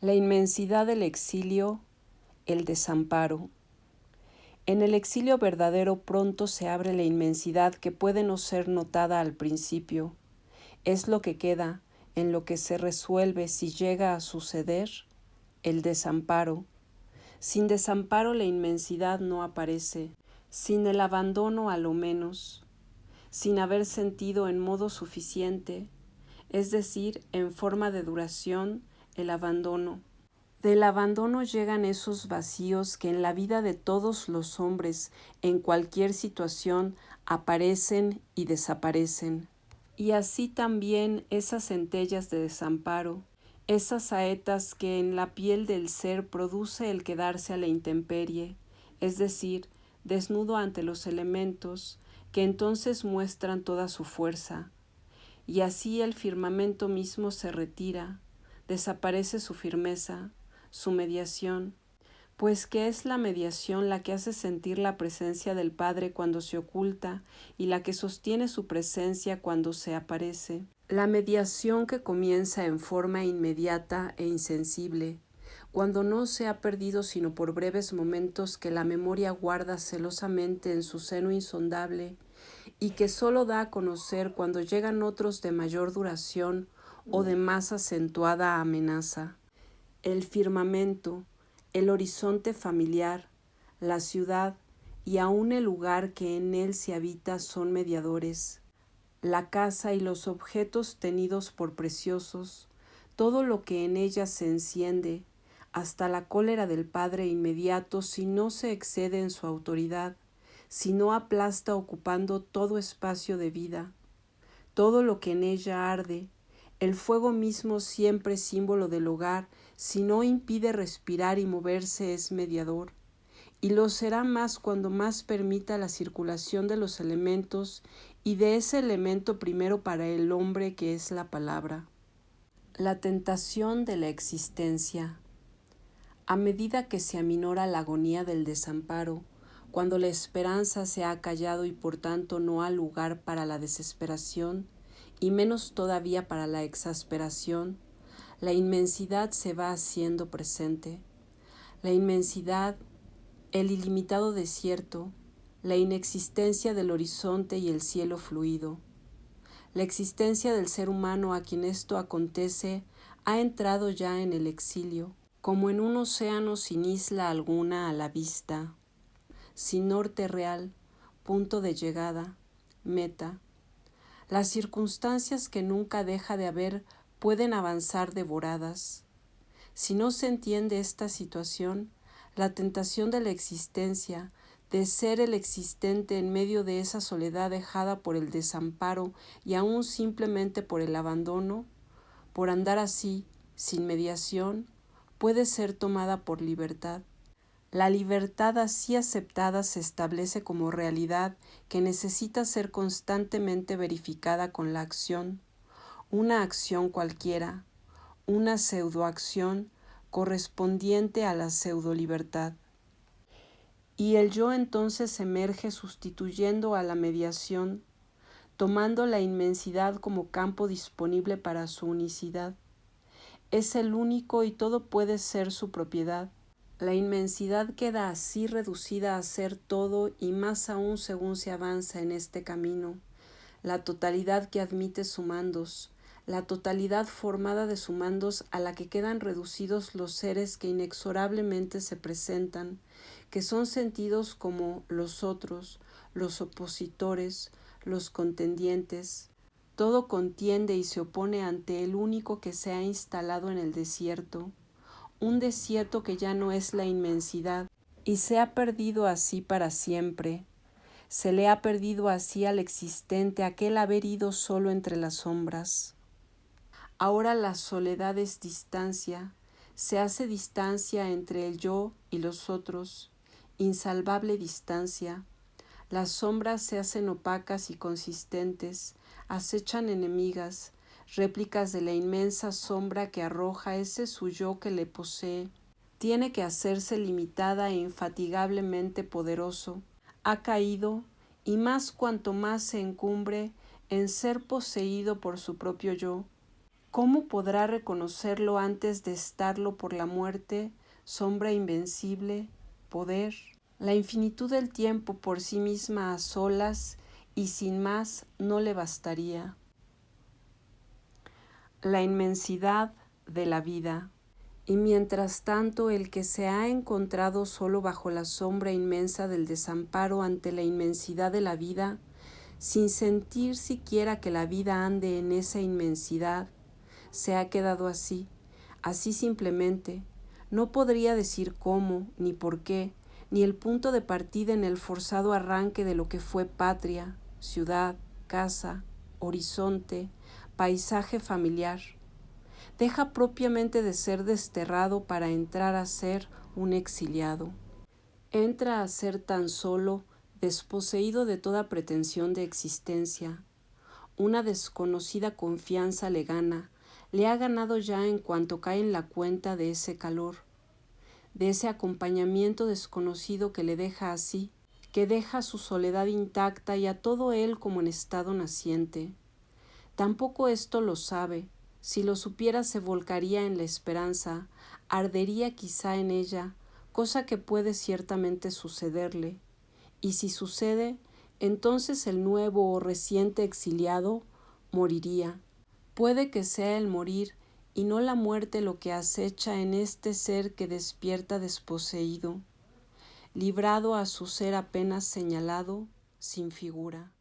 La inmensidad del exilio, el desamparo. En el exilio verdadero pronto se abre la inmensidad que puede no ser notada al principio. Es lo que queda, en lo que se resuelve si llega a suceder, el desamparo. Sin desamparo la inmensidad no aparece, sin el abandono a lo menos, sin haber sentido en modo suficiente, es decir, en forma de duración, el abandono. Del abandono llegan esos vacíos que en la vida de todos los hombres, en cualquier situación, aparecen y desaparecen. Y así también esas centellas de desamparo, esas saetas que en la piel del ser produce el quedarse a la intemperie, es decir, desnudo ante los elementos, que entonces muestran toda su fuerza. Y así el firmamento mismo se retira, desaparece su firmeza, su mediación, pues que es la mediación la que hace sentir la presencia del Padre cuando se oculta y la que sostiene su presencia cuando se aparece. La mediación que comienza en forma inmediata e insensible, cuando no se ha perdido sino por breves momentos que la memoria guarda celosamente en su seno insondable y que sólo da a conocer cuando llegan otros de mayor duración o de más acentuada amenaza. El firmamento, el horizonte familiar, la ciudad y aun el lugar que en él se habita son mediadores. La casa y los objetos tenidos por preciosos, todo lo que en ella se enciende, hasta la cólera del Padre inmediato si no se excede en su autoridad, si no aplasta ocupando todo espacio de vida, todo lo que en ella arde, el fuego mismo siempre símbolo del hogar, si no impide respirar y moverse es mediador, y lo será más cuando más permita la circulación de los elementos y de ese elemento primero para el hombre que es la palabra. La tentación de la existencia. A medida que se aminora la agonía del desamparo, cuando la esperanza se ha callado y por tanto no ha lugar para la desesperación, y menos todavía para la exasperación, la inmensidad se va haciendo presente. La inmensidad, el ilimitado desierto, la inexistencia del horizonte y el cielo fluido. La existencia del ser humano a quien esto acontece ha entrado ya en el exilio, como en un océano sin isla alguna a la vista, sin norte real, punto de llegada, meta. Las circunstancias que nunca deja de haber pueden avanzar devoradas. Si no se entiende esta situación, la tentación de la existencia, de ser el existente en medio de esa soledad dejada por el desamparo y aún simplemente por el abandono, por andar así, sin mediación, puede ser tomada por libertad. La libertad así aceptada se establece como realidad que necesita ser constantemente verificada con la acción, una acción cualquiera, una pseudoacción correspondiente a la pseudolibertad. Y el yo entonces emerge sustituyendo a la mediación, tomando la inmensidad como campo disponible para su unicidad. Es el único y todo puede ser su propiedad. La inmensidad queda así reducida a ser todo y más aún según se avanza en este camino. La totalidad que admite sumandos, la totalidad formada de sumandos a la que quedan reducidos los seres que inexorablemente se presentan, que son sentidos como los otros, los opositores, los contendientes. Todo contiende y se opone ante el único que se ha instalado en el desierto, un desierto que ya no es la inmensidad, y se ha perdido así para siempre. Se le ha perdido así al existente aquel haber ido solo entre las sombras. Ahora la soledad es distancia, se hace distancia entre el yo y los otros, insalvable distancia. Las sombras se hacen opacas y consistentes, acechan enemigas, réplicas de la inmensa sombra que arroja ese su yo que le posee. Tiene que hacerse limitada e infatigablemente poderoso. Ha caído, y más cuanto más se encumbre en ser poseído por su propio yo, ¿Cómo podrá reconocerlo antes de estarlo por la muerte, sombra invencible, poder? La infinitud del tiempo por sí misma a solas y sin más no le bastaría. La inmensidad de la vida. Y mientras tanto el que se ha encontrado solo bajo la sombra inmensa del desamparo ante la inmensidad de la vida, sin sentir siquiera que la vida ande en esa inmensidad, se ha quedado así, así simplemente. No podría decir cómo, ni por qué, ni el punto de partida en el forzado arranque de lo que fue patria, ciudad, casa, horizonte, paisaje familiar. Deja propiamente de ser desterrado para entrar a ser un exiliado. Entra a ser tan solo desposeído de toda pretensión de existencia. Una desconocida confianza le gana, le ha ganado ya en cuanto cae en la cuenta de ese calor, de ese acompañamiento desconocido que le deja así, que deja su soledad intacta y a todo él como en estado naciente. Tampoco esto lo sabe. Si lo supiera se volcaría en la esperanza, ardería quizá en ella, cosa que puede ciertamente sucederle. Y si sucede, entonces el nuevo o reciente exiliado moriría. Puede que sea el morir y no la muerte lo que acecha en este ser que despierta desposeído, librado a su ser apenas señalado, sin figura.